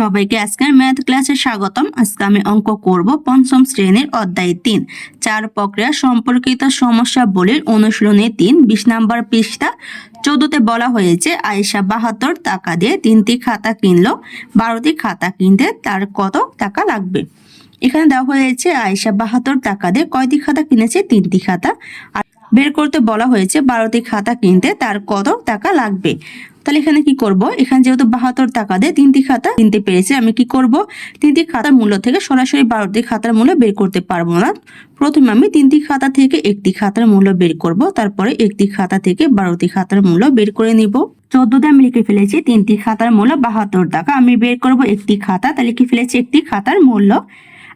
সবাইকে আজকের ম্যাথ ক্লাসে স্বাগতম। আজকে আমি অঙ্ক করব পঞ্চম শ্রেণীর অধ্যায় 3 চার প্রক্রিয়া সম্পর্কিত সমস্যাবলীর অনুশীলনী 3 20 নম্বর পৃষ্ঠা 14তে বলা হয়েছে আয়েশা 72 টাকা দিয়ে 3টি খাতা কিনলো, 12টি খাতা কিনতে তার কত টাকা লাগবে। এখানে দেওয়া হয়েছে আয়েশা 72 টাকা দিয়ে কয়টি খাতা কিনেছে, 3টি খাতা। আর বের করতে বলা হয়েছে 12টি খাতা কিনতে তার কত টাকা লাগবে। তাহলে এখানে কি করব, এখানে যেহেতু 72 টাকা দিয়ে 3টি খাতা কিনতে পেরেছে, আমি কি করব 3টি খাতার মূল্য থেকে সরাসরি 12টি খাতার মূল্য বের করতে পারবো না। প্রথমে আমি 3টি খাতা থেকে একটি খাতার মূল্য বের করব, তারপরে একটি খাতা থেকে 12টি খাতার মূল্য বের করে নিব। 14তে আমি লিখে ফেলেছি 3টি খাতার মূল্য 72 টাকা। আমি বের করব একটি খাতা, তাহলে লিখে ফেলেছি একটি খাতার মূল্য।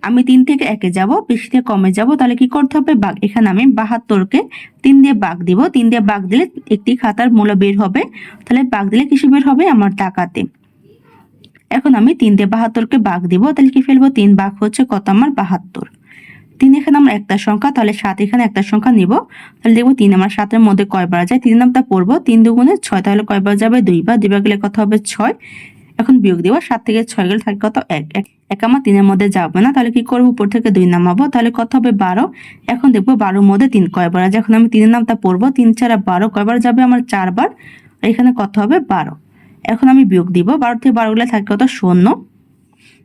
আমি 3 থেকে 1-এ যাব, 20 থেকে কমে যাব, তাহলে কি করতে হবে ভাগ। এখানে আমি 72কে 3 দিয়ে ভাগ দিব, 3 দিয়ে ভাগ দিলে একটি খাতার মূল্য বের হবে। তাহলে ভাগ দিলে কিসে বের হবে, আমার টাকাতে। এখন আমি 3 দিয়ে 72কে ভাগ দিব, তাহলে কি ফেলবো 3 ভাগ হচ্ছে কত, আমার 72। 3 এখানে আমার একটা সংখ্যা, তাহলে 7 এখানে একটা সংখ্যা নিব, তাহলে দেখবো 3 আমার 7-এর মধ্যে কয়বার যায়, 3 নামটা পড়বো, 3 দুগুণে 6, তাহলে কয়বার যাবে 2 বার, 2 বার গেলে কত হবে 6। এখন বিয়োগ দিব, 7 থেকে 6 গেলে থাকে কত 1, 1 আমার 3-এর মধ্যে যাবে না, তাহলে কি করবো উপর থেকে 2 নামাবো, তাহলে কত হবে 12। এখন দেখবো 12-এর মধ্যে 3 কয়বার আছে, এখন আমি 3-এর নামটা পড়বো, 3 4 12 কয়বার যাবে, আমার 4 বার, আর এখানে কত হবে 12। এখন আমি বিয়োগ দিব, 12 থেকে 12 গেলে থাকে কত 0,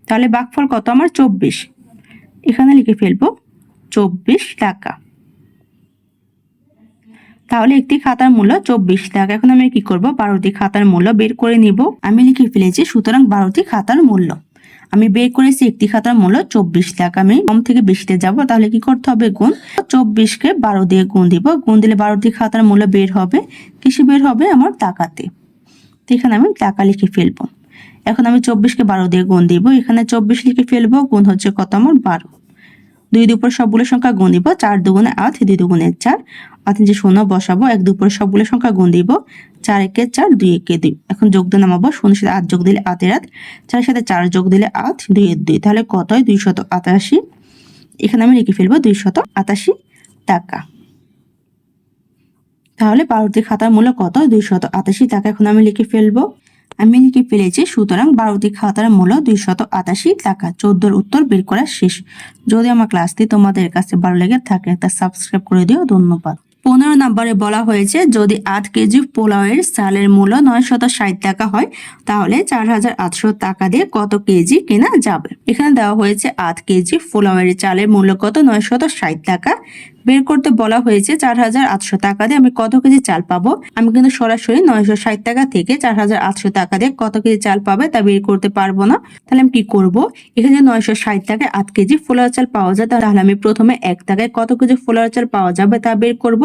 তাহলে ভাগফল কত আমার 24। এখানে লিখে ফেলবো 24 টাকা। তাহলে একটি খাতার মূল্য 24 টাকা। এখন আমি কি করব, 12টি খাতার মূল্য বের করে নিব। আমি লিখে ফেলেছি সুতরাং 12টি খাতার মূল্য। আমি বের করেছি একটি খাতার মূল্য 24 টাকা। আমি কম থেকে বেশিতে যাব, তাহলে কি করতে হবে গুণ, 24কে 12 দিয়ে গুণ দিব, গুণ দিলে 12টি খাতার মূল্য বের হবে। কিসে বের হবে, আমার টাকাতে। তো এখানে আমি টাকা লিখে ফেলবো। এখন আমি 24কে 12 দিয়ে গুণ দিব, এখানে 24 লিখে ফেলবো, গুণ হচ্ছে কত আমার 12। 2 2 উপর সবগুলো সংখ্যা গুণ দিব, 4 দুগুণে 8, 2 দুগুণে 4, 8 যে 0 বসাবো, 1 2 উপর সবগুলো সংখ্যা গুণ দিব, 4 1 4, 2 1 2। এখন যোগ দিয়ে নামাবো, 0 সাথে 8 যোগ দিলে 8 এর 8, 4 সাথে 4 যোগ দিলে 8, 2 এর 2, তাহলে কত হয় 288। এখানে আমি লিখে ফেলবো 288 টাকা। তাহলে 12টি খাতার মূল্য কত, 288 টাকা। এখন আমি লিখে ফেলবো, আমি লিখে ফেলেছি সুতরাং 12টি খাতার মূল্য 288 টাকা। 14-র উত্তর বের করা শেষ। যদি আমার ক্লাসটি তোমাদের কাছে ভালো লেগে থাকে একটা সাবস্ক্রাইব করে দিও, ধন্যবাদ। 15 নম্বরে বলা হয়েছে যদি 8 কেজি পোলাওয়ের চালের মূল্য 960 টাকা হয়, তাহলে 4800 টাকা দিয়ে কত কেজি কেনা যাবে। এখানে দেওয়া হয়েছে 8 কেজি পোলাওয়ের চালের মূল্য কত, 960 টাকা। বের করতে বলা হয়েছে 4800 টাকা দিয়ে আমি কত কেজি চাল পাবো। আমি কিন্তু সরাসরি 960 টাকা থেকে 4800 টাকা দিয়ে কত কেজি চাল পাবে তা বের করতে পারবো না। তাহলে আমি কি করব, এখানে 960 টাকায় 8 কেজি পোলাও চাল পাওয়া যায়, তাহলে আমি প্রথমে 1 টাকায় কত কেজি পোলাও চাল পাওয়া যাবে তা বের করব।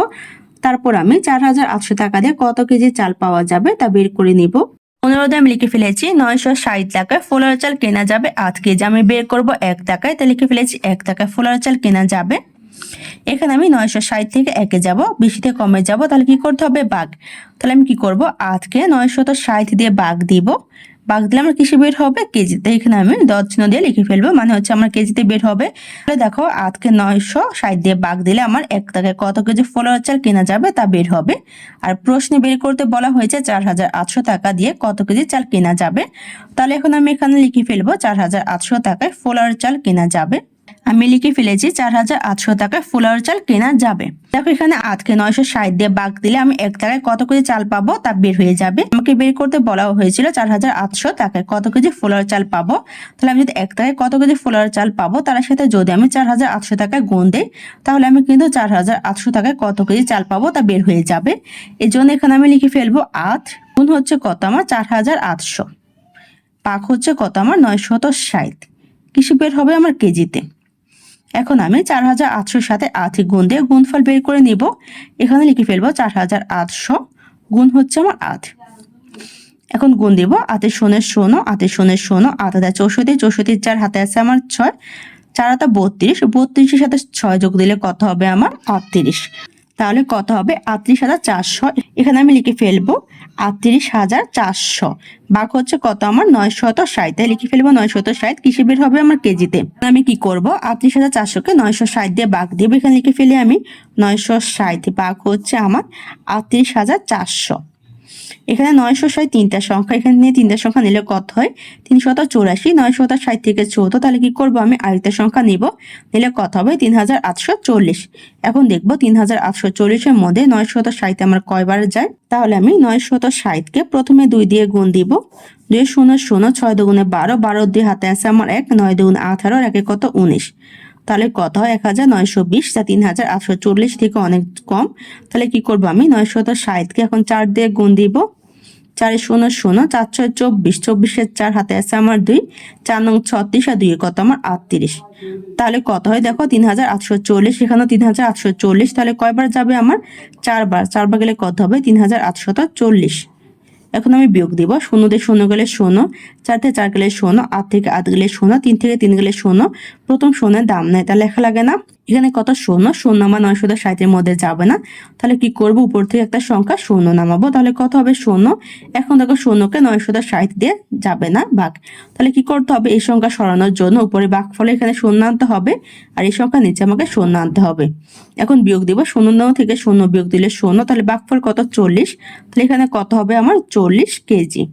তারপর আমি 4800 টাকা দিয়ে কত কেজি চাল পাওয়া যাবে তা বের করে নিব। 15-তে আমি লিখে ফেলেছি 960 টাকায় পোলাও চাল কেনা যাবে 8 কেজি। আমি বের করব 1 টাকায়, তাই লিখে ফেলেছি 1 টাকায় পোলাও চাল কেনা যাবে। এখানে আমি 960 থেকে 1-এ যাব, 20 থেকে কমে যাব, তাহলে কি করতে হবে ভাগ। তাহলে আমি কি করব, 8কে 960 দিয়ে ভাগ দিব, ভাগ দিলে আমার কিসে বের হবে, কেজিতে। এখানে আমি দশ চিহ্ন দিয়ে লিখে ফেলবো, মানে হচ্ছে আমার কেজিতে বের হবে। তাহলে দেখো 8কে 960 দিয়ে ভাগ দিলে আমার 1 টাকায় কত কেজি পোলাও চাল কেনা যাবে তা বের হবে। আর প্রশ্নে বের করতে বলা হয়েছে 4800 টাকা দিয়ে কত কেজি চাল কেনা যাবে। তাহলে এখন আমি এখানে লিখে ফেলবো 4800 টাকায় পোলাও চাল কেনা যাবে। আমি লিখে ফেলেছি 4800 টাকায় পোলাও চাল কেনা যাবে। দেখো এখানে 8কে 960 দিয়ে ভাগ দিলে আমি 1 টাকায় কত কেজি চাল পাবো তা বের হয়ে যাবে। আমাকে বের করতে বলা হয়েছিল 4800 টাকায় কত কেজি পোলাও চাল পাবো। তাহলে আমি যদি 1 টাকায় কত কেজি পোলাও চাল পাবো তার সাথে যদি আমি 4800 টাকায় গুণ দেই, তাহলে আমি কিন্তু 4800 টাকায় কত কেজি চাল পাবো তা বের হয়ে যাবে। এই জন্য এখানে আমি লিখে ফেলবো 8 গুণ হচ্ছে কত আমার 4800, ভাগ হচ্ছে কত আমার 960, কিসে বের হবে আমার কেজিতে। এখন আমি 4800 সাথে 8 গুণ দিয়ে গুণফল বের করে নিব। এখানে লিখে ফেলবো 4800 গুণ হচ্ছে আমার 8। এখন গুণ দিব, 8 শূন্য শূন্য, 8 শূন্য শূন্য, 8 64, 64 4 হাতে আছে আমার 6, 4 32, 32-এর সাথে 6 যোগ দিলে কত হবে আমার 38। তাহলে কত হবে 38400। এখানে আমি লিখে ফেলবো 38400, ভাগ হচ্ছে কত আমার 960, তাই লিখে ফেলবো 960, কিসে বের হবে আমার কেজিতে। আমি কি করব, 38400কে 960 দিয়ে ভাগ দিব, এখানে লিখে ফেলি আমি 960 ভাগ হচ্ছে আমার 38400। এখানে 960 তিনটা সংখ্যা, এখানে নিয়ে তিনটা সংখ্যা নিলে কত হয় 384। 960 থেকে 14, তাহলে কি করব আমি আরেকটা সংখ্যা নিব, নিলে কত হবে 3840। এখন দেখব 3840 এর মধ্যে 960 আমার কয়বার যায়। তাহলে আমি 960 কে প্রথমে 2 দিয়ে গুণ দিব। 2 শূন্য শূন্য, 6 দুগুণে 12, 12 দিয়ে হাতে আছে আমার 1, 9 দুগুণে 18, আর 1 কত 19। তাহলে কত হয় 1920, যা 3840 থেকে অনেক কম। তাহলে কি করব আমি 960 কে এখন 4 দিয়ে গুণ দিব। 4 শূন্য শূন্য, 4 6 24, 24 4 হাতে আছে আমার 2, 4 নং 36, আর 2 কত আমার 38। তাহলে কত হয় দেখো 3840, এখানেও 3840, তাহলে কয়বার যাবে আমার 4 বার। 4 বার গেলে কত হবে 3840। এখন আমি বিয়োগ দিব, 0 দিয়ে 0 গেলে 0, 4 থেকে 4 গেলে 0, 8 থেকে 8 গেলে 0, 3 থেকে 3 গেলে 0। প্রথম শূন্যের দাম নেই, তা লেখা লাগে না। এখানে কত 0, 0 আমার 960 এর মধ্যে যাবে না। তাহলে কি করব, উপর থেকে একটা সংখ্যা 0 নামাবো। তাহলে কত হবে 0। এখন দেখো 0 কে 960 দিয়ে যাবে না ভাগ। তাহলে কি করতে হবে, এই সংখ্যা সরানোর জন্য উপরে ভাগফলে এখানে 0 আনতে হবে, আর এই সংখ্যা নিচে আমাকে 0 আনতে হবে। এখন বিয়োগ দিব, 0 থেকে 0 বিয়োগ দিলে 0, তাহলে ভাগফল কত 40। তাহলে এখানে কত হবে আমার 40 কেজি।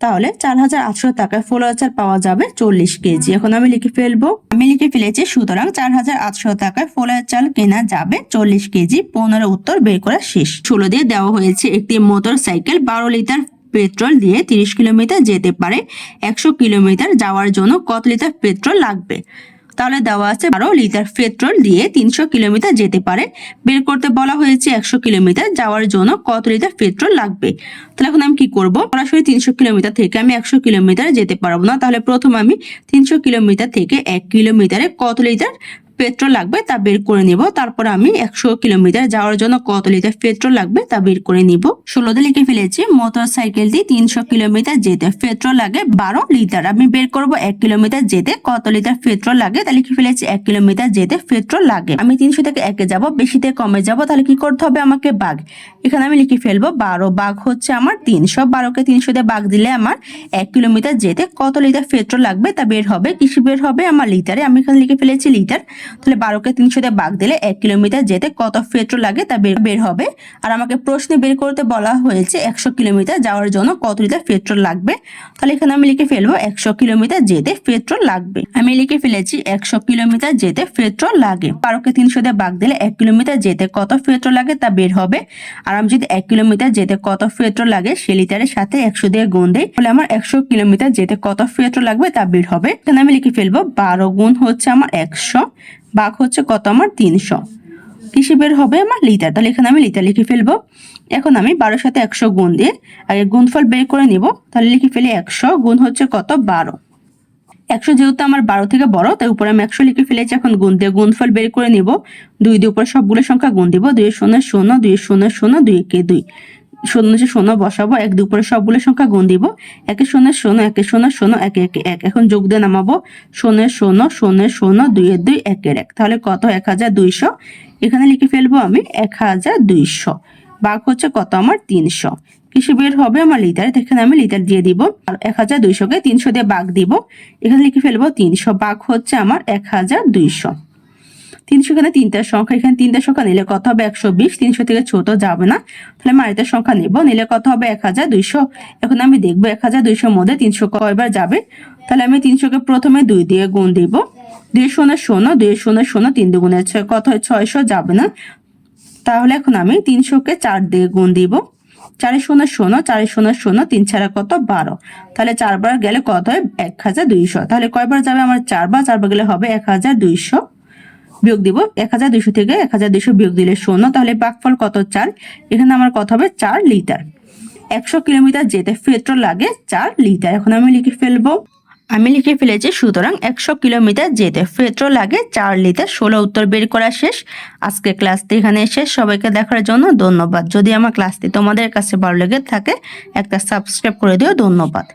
তাহলে 4800 টাকায় ফল আচার পাওয়া যাবে 40 কেজি। এখন আমি লিখে ফেলবো, আমি লিখে ফেলেছি, সুতরাং 4800 টাকায় ফলের চাল কেনা যাবে 40 কেজি। 15 উত্তর বের করা শেষ। 16 দিয়ে দেওয়া হয়েছে একটি মোটর সাইকেল 12 লিটার পেট্রোল দিয়ে 30 কিলোমিটার যেতে পারে। 100 কিলোমিটার যাওয়ার জন্য কত লিটার পেট্রোল লাগবে? তাহলে দেওয়া আছে 12 লিটার পেট্রোল দিয়ে 300 কিলোমিটার যেতে পারে। বের করতে বলা হয়েছে 100 কিলোমিটার যাওয়ার জন্য কত লিটার পেট্রোল লাগবে। তাহলে এখন আমি কি করব, সরাসরি 300 কিলোমিটার থেকে আমি 100 কিলোমিটার যেতে পারবো না। তাহলে প্রথম আমি 300 কিলোমিটার থেকে 1 কিলোমিটারে কত লিটার পেট্রোল লাগবে তা বের করে নিব। তারপর আমি 100 কিলোমিটার যাওয়ার জন্য কত লিটার পেট্রোল লাগবে তা বের করে নিব। 16 দিয়ে লিখে ফেলেছি, মোটর সাইকেলটি 300 কিলোমিটার যেতে পেট্রোল লাগে 12 লিটার। আমি বের করব 1 কিলোমিটার যেতে কত লিটার পেট্রোল লাগে। তাহলে লিখে ফেলেছি 1 কিলোমিটার যেতে পেট্রোল লাগে। আমি 300 থেকে 1 যাব, বেশিতে কমে যাব, তাহলে কি করতে হবে আমাকে ভাগ। এখানে আমি লিখে ফেলবো 12, ভাগ হচ্ছে আমার 300। 12 কে 300 দিয়ে ভাগ দিলে আমার 1 কিলোমিটার যেতে কত লিটার পেট্রোল লাগবে তা বের হবে। কিসে বের হবে, আমার লিটারে। আমি এখানে লিখে ফেলেছি লিটার। তাহলে 12 কে 300 দিয়ে ভাগ দিলে 1 কিলোমিটার যেতে কত পেট্রোল লাগে তা বের হবে। আর আমাকে প্রশ্নে বের করতে বলা হয়েছে 100 কিলোমিটার যাওয়ার জন্য কত লিটার পেট্রোল লাগবে। তাহলে এখানে আমি লিখে ফেলবো 100 কিলোমিটার যেতে পেট্রোল লাগবে। আমি লিখে ফেলেছি 100 কিলোমিটার যেতে পেট্রোল লাগে। 12 কে 300 দিয়ে ভাগ দিলে 1 কিলোমিটার যেতে কত পেট্রোল লাগে তা বের হবে। আর আমি যদি 1 কিলোমিটার যেতে কত পেট্রোল লাগে সে লিটারের সাথে 100 দিয়ে গুণ দেই, তাহলে আমার 100 কিলোমিটার যেতে কত পেট্রোল লাগবে তা বের হবে। এখানে আমি লিখে ফেলবো 12 গুণ হচ্ছে আমার 100, ভাগ হচ্ছে কত আমার 300। কিসে বের হবে আমার লিটার। তাহলে এখানে আমি লিটার লিখে ফেলবো। এখন আমি 12 সাথে 100 গুণ দিয়ে আগে গুণফল বের করে নিব। তাহলে লিখে ফেলি 100 গুণ হচ্ছে কত 12। 100 যেহেতু আমার 12 থেকে বড়, তাই উপরে আমি 100 লিখে ফেলেছি। এখন গুণ দিয়ে গুণফল বের করে নিব। 2 দিয়ে উপরে সবগুলো সংখ্যা গুণ দিব। 2 0 0, 2 0 0, 2 কে 2, 0 0 বসাবো। 1 দিয়ে উপরে সবগুলো সংখ্যা গুণ দিব। 1 0 0, 1 0 0, 1 1 1। এখন যোগ দিয়ে নামাবো 0 0 0 0, 2 2, 1 1। তাহলে কত 1200। এখানে লিখে ফেলবো আমি 1200, ভাগ হচ্ছে কত আমার 300। কিসে বের হবে আমার লিটারে। এখানে আমি লিটার দিয়ে দিব। আর 1200 কে 300 দিয়ে ভাগ দিব। এখানে লিখে ফেলবো 300, ভাগ হচ্ছে আমার 1200। 300 এখানে তিনটা সংখ্যা, এখানে তিনটা সংখ্যা নিলে কত হবে 120। 300 থেকে ছোট যাবে না, তাহলে আমি আরেকটা সংখ্যা নেব, নিলে কত হবে 1200। এখন আমি দেখবো 1200 এর মধ্যে 300 কয়বার যাবে। তাহলে আমি 300 কে প্রথমে 2 দিয়ে গুণ দিব। 2 0 0, 2 0 0, 3 দুগুণে 6, কত হয় 600, যাবে না। তাহলে এখন আমি 300 কে 4 দিয়ে গুণ দিব। 4 0 0, 4 0 0, 3 ছাড়া কত 12। তাহলে 4 বার গেলে কত হয় 1200। তাহলে কয়বার যাবে আমার 4 বার। 4 বার গেলে হবে 1200। বিয়োগ দিব 1200 থেকে 1200 বিয়োগ দিলে 0। তাহলে ভাগফল কত 4। এখানে আমার কত হবে 4 লিটার। 100 কিলোমিটার যেতে পেট্রোল লাগে 4 লিটার। এখন আমি লিখে ফেলবো, আমি লিখে ফেলেছি, সুতরাং 100 কিলোমিটার যেতে পেট্রোল লাগে 4 লিটার। 16 উত্তর বের করা শেষ। আজকে ক্লাসটি এখানে শেষ। সবাইকে দেখার জন্য ধন্যবাদ। যদি আমার ক্লাসটি তোমাদের কাছে ভালো লেগে থাকে একটা সাবস্ক্রাইব করে দিও। ধন্যবাদ।